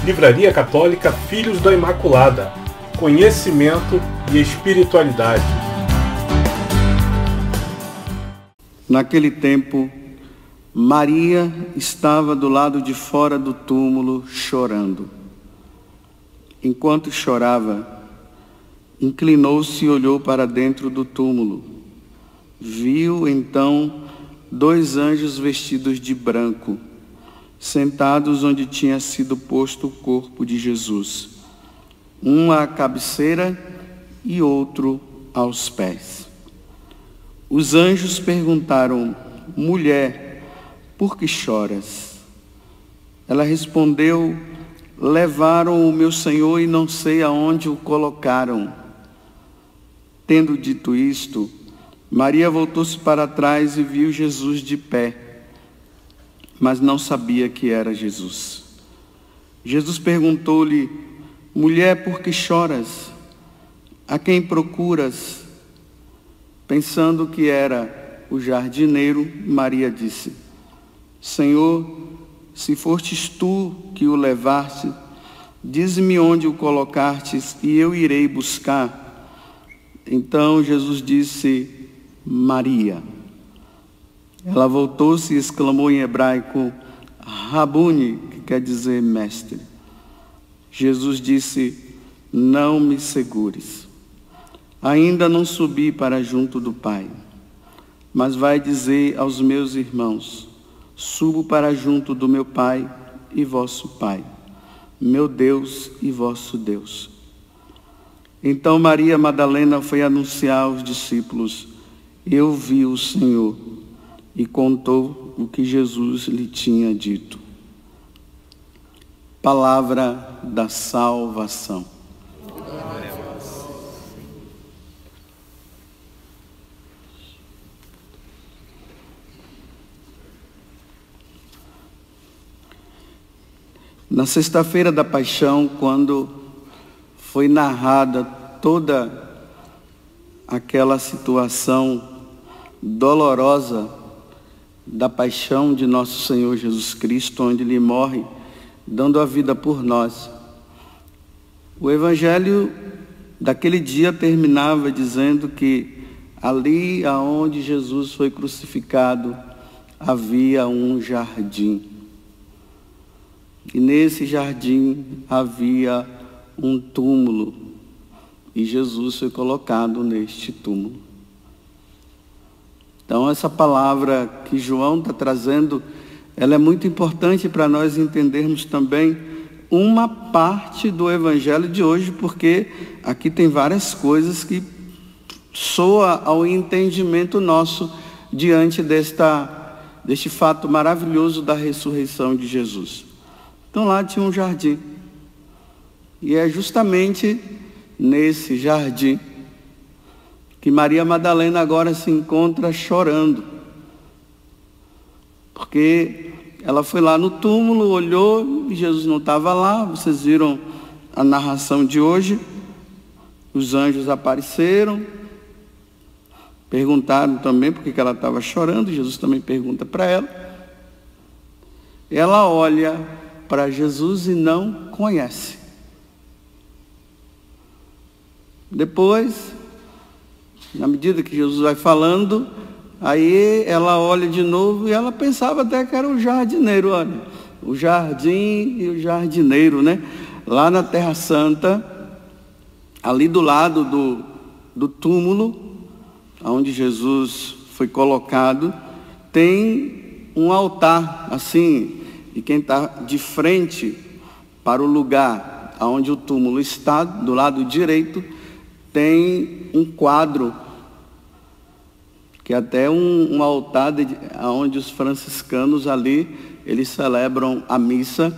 Livraria Católica Filhos da Imaculada. Conhecimento e espiritualidade. Naquele tempo, Maria estava do lado de fora do túmulo chorando. Enquanto chorava, inclinou-se e olhou para dentro do túmulo. Viu então 2 anjos vestidos de branco, sentados onde tinha sido posto o corpo de Jesus, um à cabeceira e outro aos pés. Os anjos perguntaram: mulher, por que choras? Ela respondeu: levaram o meu Senhor e não sei aonde o colocaram. Tendo dito isto, Maria voltou-se para trás e viu Jesus de pé, mas não sabia que era Jesus. Jesus perguntou-lhe: mulher, por que choras? A quem procuras? Pensando que era o jardineiro, Maria disse: Senhor, se fostes tu que o levaste, dize-me onde o colocastes e eu irei buscar. Então Jesus disse: Maria. Ela voltou-se e exclamou em hebraico: Rabuni, que quer dizer mestre. Jesus disse: não me segures. Ainda não subi para junto do Pai, mas vai dizer aos meus irmãos: subo para junto do meu Pai e vosso Pai, meu Deus e vosso Deus. Então Maria Madalena foi anunciar aos discípulos: eu vi o Senhor, e contou o que Jesus lhe tinha dito. Palavra da salvação. Na sexta-feira da Paixão, quando foi narrada toda aquela situação dolorosa da paixão de nosso Senhor Jesus Cristo, onde Ele morre, dando a vida por nós, o Evangelho daquele dia terminava dizendo que ali aonde Jesus foi crucificado havia um jardim. E nesse jardim havia um túmulo, e Jesus foi colocado neste túmulo. Então essa palavra que João está trazendo, ela é muito importante para nós entendermos também uma parte do Evangelho de hoje, porque aqui tem várias coisas que soa ao entendimento nosso diante deste fato maravilhoso da ressurreição de Jesus. Então lá tinha um jardim, e é justamente nesse jardim que Maria Madalena agora se encontra chorando, porque ela foi lá no túmulo, olhou e Jesus não estava lá. Vocês viram a narração de hoje, os anjos apareceram, perguntaram também por que ela estava chorando. Jesus também pergunta para ela. Ela olha para Jesus e não conhece. Depois, na medida que Jesus vai falando, aí ela olha de novo e ela pensava até que era o jardineiro, olha, o jardim e o jardineiro, né? Lá na Terra Santa, ali do lado do túmulo, onde Jesus foi colocado, tem um altar, assim, e quem está de frente para o lugar onde o túmulo está, do lado direito, tem um quadro, que é até um altar onde os franciscanos ali, eles celebram a missa,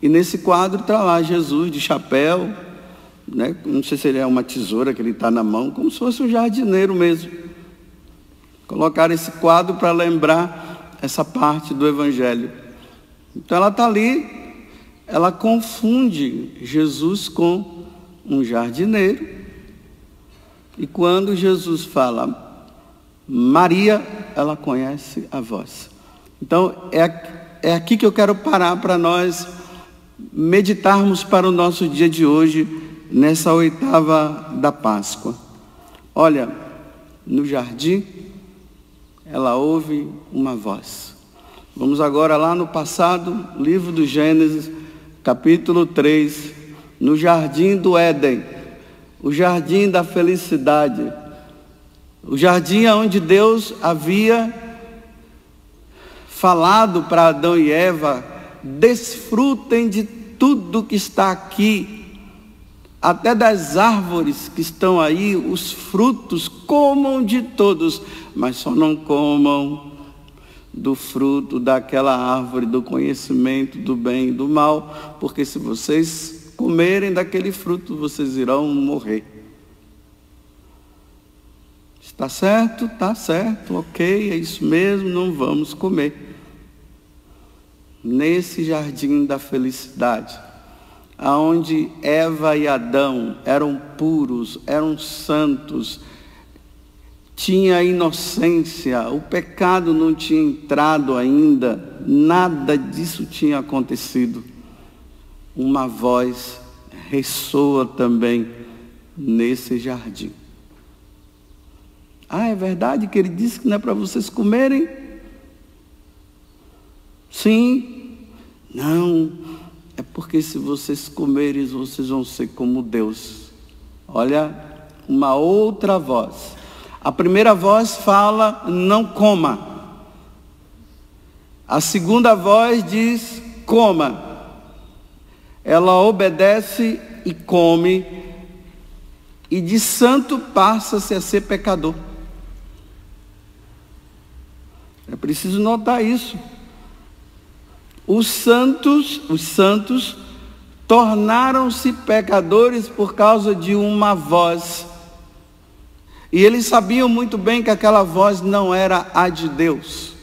e nesse quadro está lá Jesus de chapéu, né? Não sei se ele é uma tesoura que ele está na mão, como se fosse um jardineiro mesmo. Colocaram esse quadro para lembrar essa parte do Evangelho. Então ela está ali, ela confunde Jesus com um jardineiro, e quando Jesus fala Maria, ela conhece a voz. Então é aqui que eu quero parar para nós meditarmos para o nosso dia de hoje, nessa oitava da Páscoa. Olha, no jardim, ela ouve uma voz. Vamos agora lá no passado, livro do Gênesis, capítulo 3, no jardim do Éden, o jardim da felicidade, o jardim onde Deus havia falado para Adão e Eva: desfrutem de tudo que está aqui, até das árvores que estão aí, os frutos, comam de todos, mas só não comam do fruto daquela árvore do conhecimento do bem e do mal, porque se vocês comerem daquele fruto, vocês irão morrer. Está certo? Está certo, ok, é isso mesmo, não vamos comer. Nesse jardim da felicidade, aonde Eva e Adão eram puros, eram santos, tinha inocência, o pecado não tinha entrado ainda, nada disso tinha acontecido. Uma voz ressoa também nesse jardim. Ah, é verdade que ele disse que não é para vocês comerem? Sim. Não, é porque se vocês comerem, vocês vão ser como Deus. Olha, uma outra voz. A primeira voz fala: não coma. A segunda voz diz: coma. Ela obedece e come, e de santo passa-se a ser pecador. É preciso notar isso. Os santos tornaram-se pecadores por causa de uma voz. E eles sabiam muito bem que aquela voz não era a de Deus.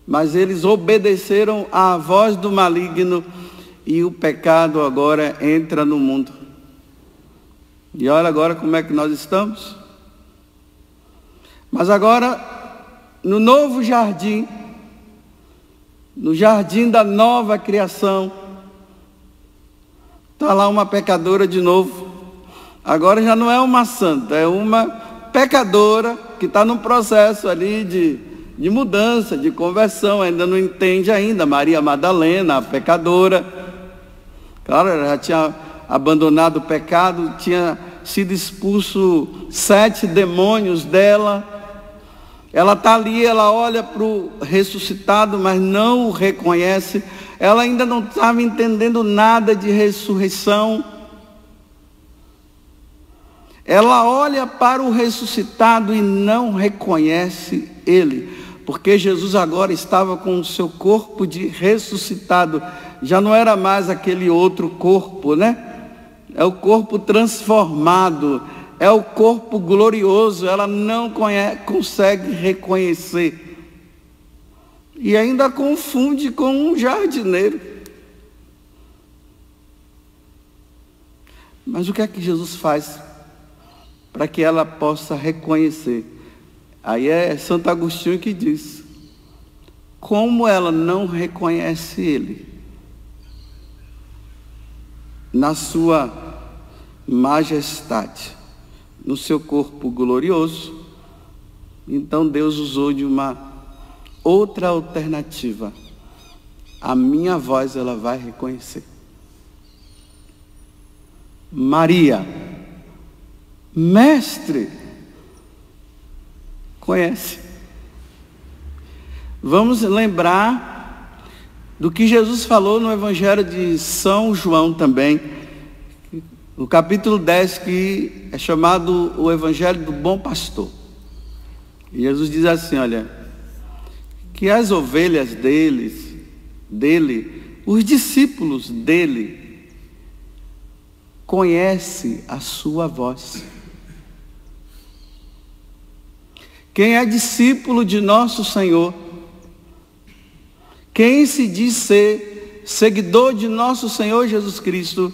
Mas eles obedeceram à voz do maligno e o pecado agora entra no mundo. E olha agora como é que nós estamos. Mas agora, no novo jardim, no jardim da nova criação, está lá uma pecadora de novo. Agora já não é uma santa, é uma pecadora que está num processo ali de mudança, de conversão, ainda não entende ainda. Maria Madalena, a pecadora, claro, ela já tinha abandonado o pecado, tinha sido expulso 7 demônios dela. Ela está ali, ela olha para o ressuscitado, mas não o reconhece. Ela ainda não estava entendendo nada de ressurreição. Ela olha para o ressuscitado e não reconhece ele, porque Jesus agora estava com o seu corpo de ressuscitado. Já não era mais aquele outro corpo, né? É o corpo transformado. É o corpo glorioso, ela não consegue reconhecer. E ainda confunde com um jardineiro. Mas o que é que Jesus faz para que ela possa reconhecer? Aí é Santo Agostinho que diz: como ela não reconhece ele na sua majestade, no seu corpo glorioso, então Deus usou de uma outra alternativa. A minha voz ela vai reconhecer. Maria, mestre, conhece. Vamos lembrar do que Jesus falou no Evangelho de São João também, no capítulo 10, que é chamado o Evangelho do Bom Pastor. E Jesus diz assim, olha, que as ovelhas dele, os discípulos dele, conhecem a sua voz. Quem é discípulo de nosso Senhor, quem se diz ser seguidor de nosso Senhor Jesus Cristo,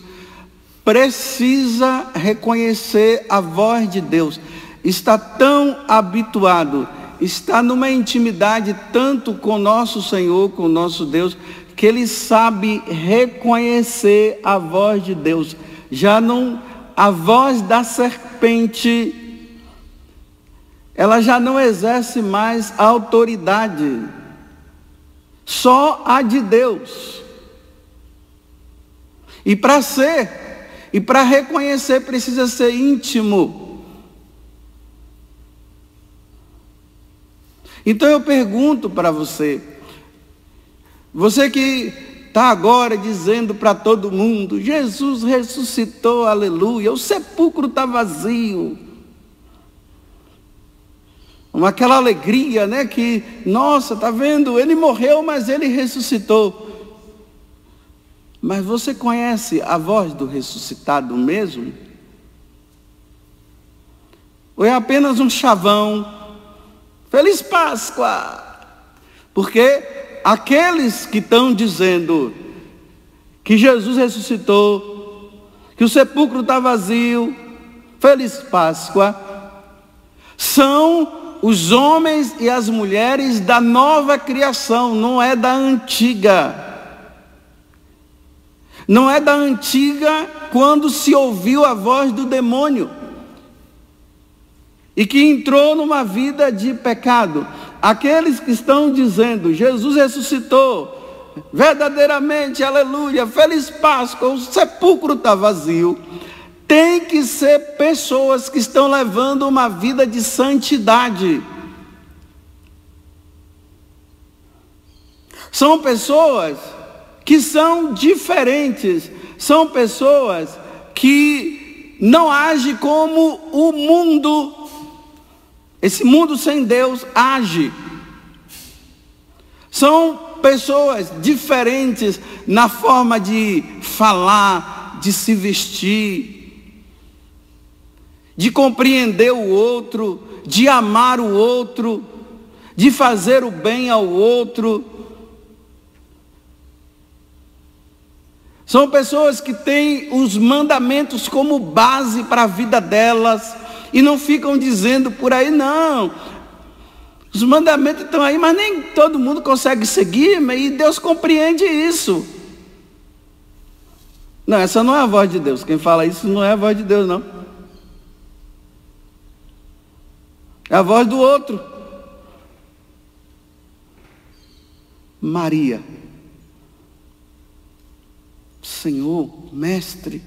precisa reconhecer a voz de Deus. Está tão habituado está numa intimidade tanto com nosso Senhor, com nosso Deus, que ele sabe reconhecer a voz de Deus. Já não, a voz da serpente, ela já não exerce mais autoridade, só a de Deus. E para reconhecer precisa ser íntimo. Então eu pergunto para você que está agora dizendo para todo mundo, Jesus ressuscitou, aleluia, o sepulcro está vazio. Aquela alegria, né, que, nossa, está vendo, ele morreu, mas ele ressuscitou. Mas você conhece a voz do ressuscitado mesmo? Ou é apenas um chavão? Feliz Páscoa! Porque aqueles que estão dizendo que Jesus ressuscitou, que o sepulcro está vazio, Feliz Páscoa, são os homens e as mulheres da nova criação, não é da antiga. Não é da antiga quando se ouviu a voz do demônio e que entrou numa vida de pecado. Aqueles que estão dizendo, Jesus ressuscitou, verdadeiramente, aleluia, Feliz Páscoa, o sepulcro está vazio, tem que ser pessoas que estão levando uma vida de santidade. São pessoas que são diferentes, são pessoas que não agem como o mundo, esse mundo sem Deus age. São pessoas diferentes na forma de falar, de se vestir, de compreender o outro, de amar o outro, de fazer o bem ao outro. São pessoas que têm os mandamentos como base para a vida delas e não ficam dizendo por aí, não, os mandamentos estão aí, mas nem todo mundo consegue seguir, e Deus compreende isso. Não, essa não é a voz de Deus. Quem fala isso não é a voz de Deus, não. É a voz do outro. Maria. Senhor, mestre,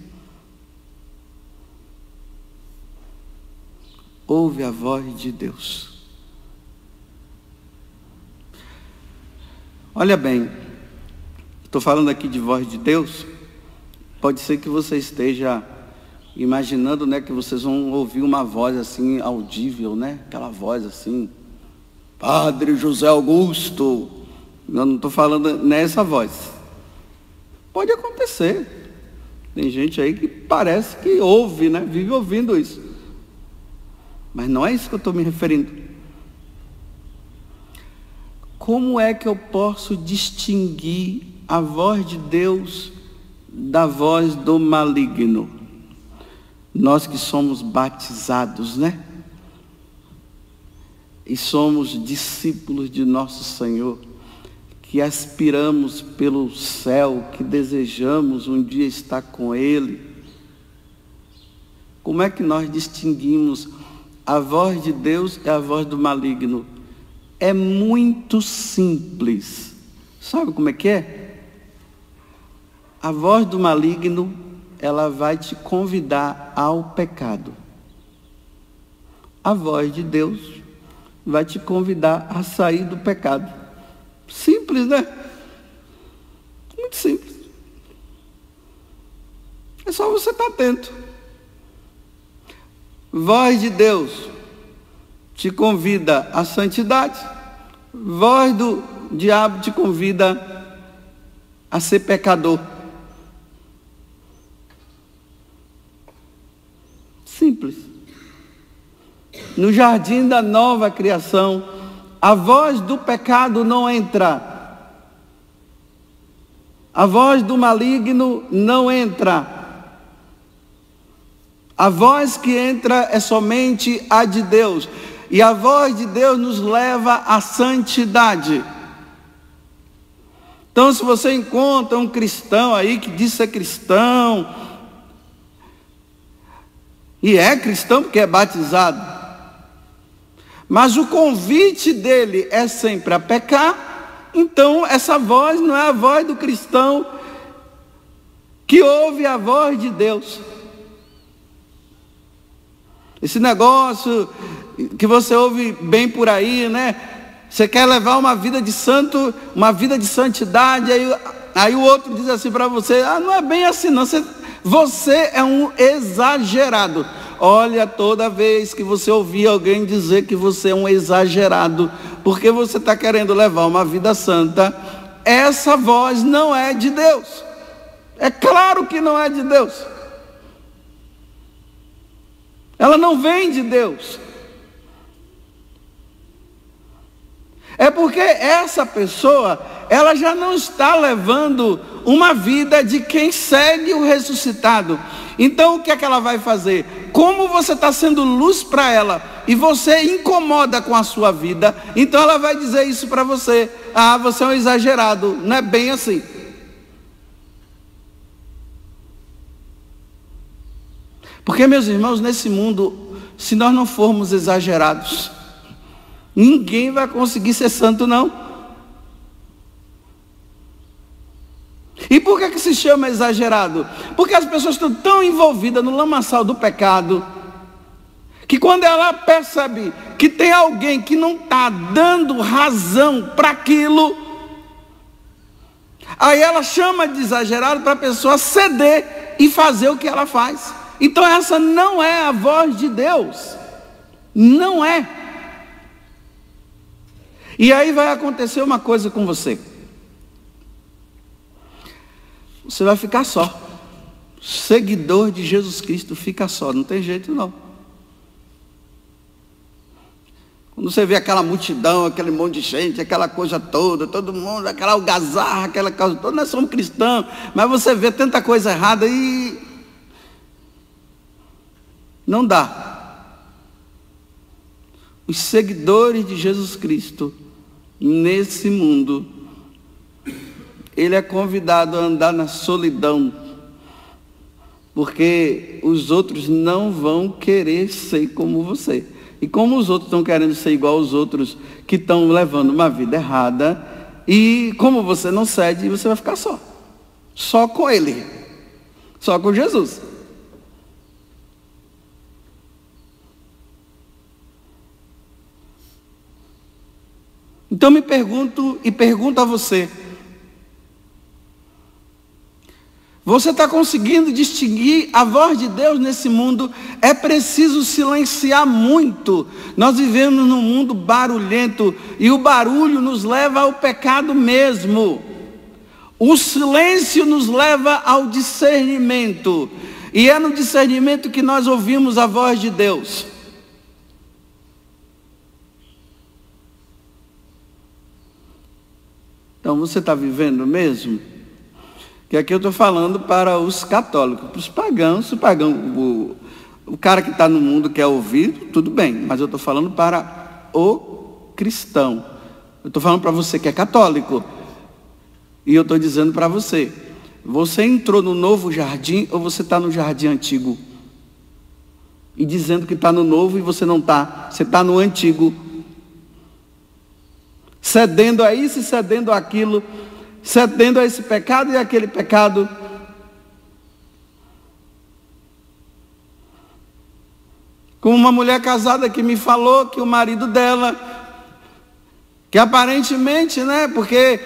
ouve a voz de Deus. Olha bem, estou falando aqui de voz de Deus, pode ser que você esteja imaginando, né, que vocês vão ouvir uma voz assim, audível, né, aquela voz assim, Padre José Augusto. Eu não estou falando nessa voz. Pode acontecer. Tem gente aí que parece que ouve, né? Vive ouvindo isso. Mas não é isso que eu estou me referindo. Como é que eu posso distinguir a voz de Deus da voz do maligno? Nós que somos batizados, né? E somos discípulos de nosso Senhor, que aspiramos pelo céu, que desejamos um dia estar com Ele. Como é que nós distinguimos a voz de Deus e a voz do maligno? É muito simples. Sabe como é que é? A voz do maligno, ela vai te convidar ao pecado. A voz de Deus vai te convidar a sair do pecado. Simples, né? Muito simples. É só você estar atento. Voz de Deus te convida à santidade. Voz do diabo te convida a ser pecador. Simples. No jardim da nova criação, a voz do pecado não entra. A voz do maligno não entra. A voz que entra é somente a de Deus. E a voz de Deus nos leva à santidade. Então, se você encontra um cristão aí que diz ser cristão, e é cristão porque é batizado, mas o convite dele é sempre a pecar, então essa voz não é a voz do cristão que ouve a voz de Deus. Esse negócio que você ouve bem por aí, né? Você quer levar uma vida de santo, uma vida de santidade, aí o outro diz assim para você: não é bem assim não, você é um exagerado. Olha, toda vez que você ouvir alguém dizer que você é um exagerado, porque você está querendo levar uma vida santa, essa voz não é de Deus. É claro que não é de Deus. Ela não vem de Deus. É porque essa pessoa, ela já não está levando uma vida de quem segue o ressuscitado. Então o que é que ela vai fazer? Como você está sendo luz para ela e você incomoda com a sua vida, então ela vai dizer isso para você: você é um exagerado. Não é bem assim. Porque, meus irmãos, nesse mundo, se nós não formos exagerados, ninguém vai conseguir ser santo, não. E por que se chama exagerado? Porque as pessoas estão tão envolvidas no lamaçal do pecado, que quando ela percebe que tem alguém que não está dando razão para aquilo, aí ela chama de exagerado para a pessoa ceder e fazer o que ela faz. Então essa não é a voz de Deus. Não é. E aí vai acontecer uma coisa com você. Você vai ficar só. Seguidor de Jesus Cristo fica só. Não tem jeito não. Quando você vê aquela multidão, aquele monte de gente, aquela coisa toda, todo mundo, aquela algazarra, aquela coisa toda, nós somos cristãos, mas você vê tanta coisa errada e não dá. Os seguidores de Jesus Cristo, nesse mundo, ele é convidado a andar na solidão, porque os outros não vão querer ser como você. E como os outros estão querendo ser igual aos outros que estão levando uma vida errada, e como você não cede, você vai ficar só. Só com ele. Só com Jesus. Então me pergunto e pergunto a você: você está conseguindo distinguir a voz de Deus nesse mundo? É preciso silenciar muito. Nós vivemos num mundo barulhento e o barulho nos leva ao pecado mesmo. O silêncio nos leva ao discernimento. E é no discernimento que nós ouvimos a voz de Deus. Então você está vivendo mesmo? Que aqui eu estou falando para os católicos, para os pagãos. O cara que está no mundo quer ouvir, tudo bem, mas eu estou falando para o cristão. Eu estou falando para você que é católico. E eu estou dizendo para você: você entrou no novo jardim ou você está no jardim antigo? E dizendo que está no novo e você não está, você está no antigo. Cedendo a isso e cedendo àquilo, cedendo a esse pecado e aquele pecado. Como uma mulher casada que me falou que o marido dela, que aparentemente, porque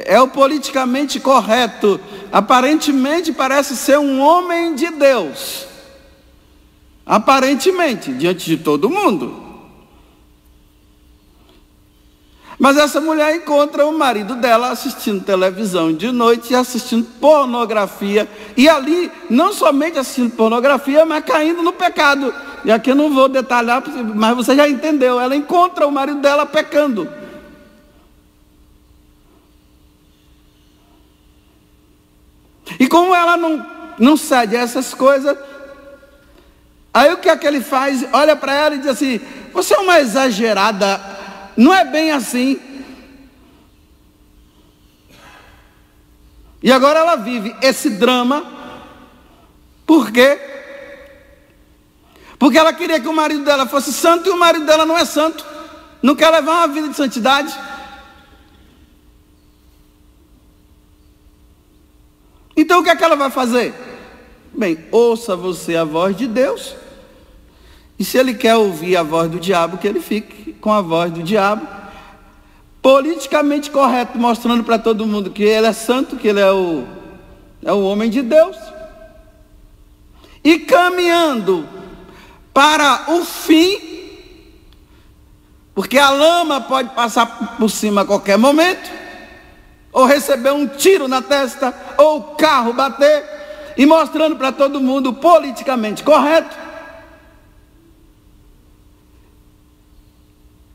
é o politicamente correto, aparentemente parece ser um homem de Deus. Aparentemente, diante de todo mundo. Mas essa mulher encontra o marido dela assistindo televisão de noite e assistindo pornografia. E ali, não somente assistindo pornografia, mas caindo no pecado. E aqui eu não vou detalhar, mas você já entendeu. Ela encontra o marido dela pecando. E como ela não cede a essas coisas, Aí o que é que ele faz? Olha para ela e diz assim: você é uma exagerada, não é bem assim. E agora ela vive esse drama. Por quê? Porque ela queria que o marido dela fosse santo e o marido dela não é santo. Não quer levar uma vida de santidade. Então o que é que ela vai fazer? Bem, ouça você a voz de Deus. E se ele quer ouvir a voz do diabo, que ele fique com a voz do diabo. Politicamente correto, mostrando para todo mundo que ele é santo, que ele é o homem de Deus. E caminhando para o fim, porque a lama pode passar por cima a qualquer momento, ou receber um tiro na testa, ou o carro bater, e mostrando para todo mundo politicamente correto.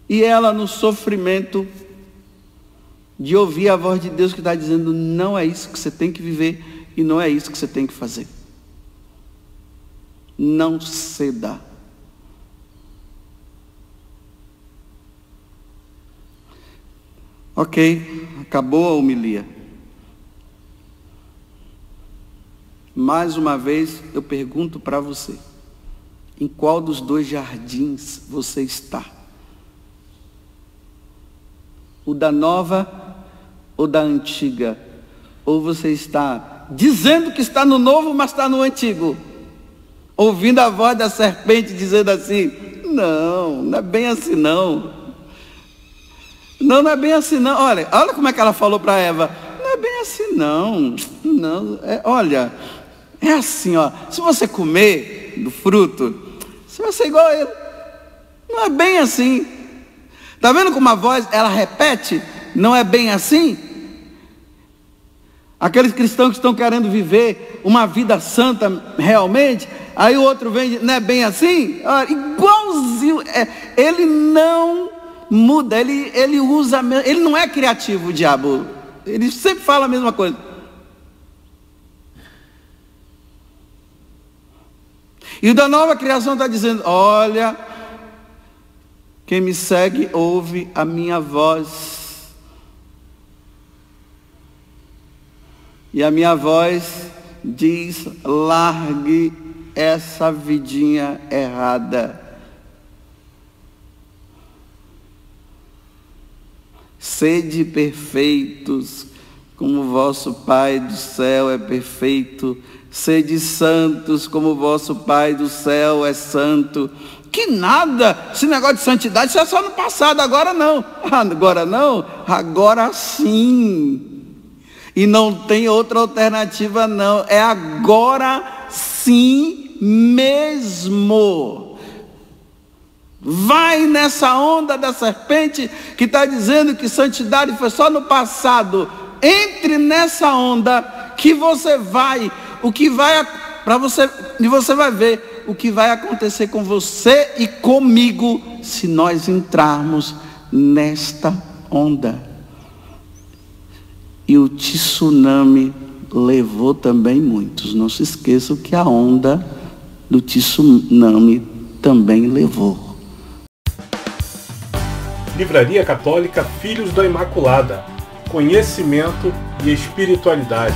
E ela no sofrimento de ouvir a voz de Deus que está dizendo: não é isso que você tem que viver e não é isso que você tem que fazer. Não ceda. Ok, acabou a homilia. Mais uma vez eu pergunto para você: em qual dos dois jardins você está? O da nova ou da antiga? Ou você está dizendo que está no novo, mas está no antigo? Ouvindo a voz da serpente dizendo assim: não é bem assim não. Não é bem assim não. Olha como é que ela falou para Eva: não é bem assim não. Olha, é assim, ó. Se você comer do fruto, você vai ser igual a ele. Não é bem assim. Está vendo como a voz, ela repete? Não é bem assim? Aqueles cristãos que estão querendo viver uma vida santa realmente, aí o outro vem, não é bem assim? Olha, igualzinho. Ele não muda, ele usa, ele não é criativo, o diabo. Ele sempre fala a mesma coisa. E o da nova criação está dizendo: olha, quem me segue ouve a minha voz. E a minha voz diz: largue essa vidinha errada. Sede perfeitos, como o vosso Pai do céu é perfeito. Sede santos, como o vosso Pai do céu é santo. Que nada, esse negócio de santidade, isso é só no passado, agora não. Agora não, agora sim. E não tem outra alternativa não, é agora sim mesmo. Vai nessa onda da serpente que está dizendo que santidade foi só no passado. Entre nessa onda que você vai, e você vai ver o que vai acontecer com você e comigo se nós entrarmos nesta onda. E o tsunami levou também muitos. Não se esqueçam que a onda do tsunami também levou. Livraria Católica Filhos da Imaculada. Conhecimento e espiritualidade.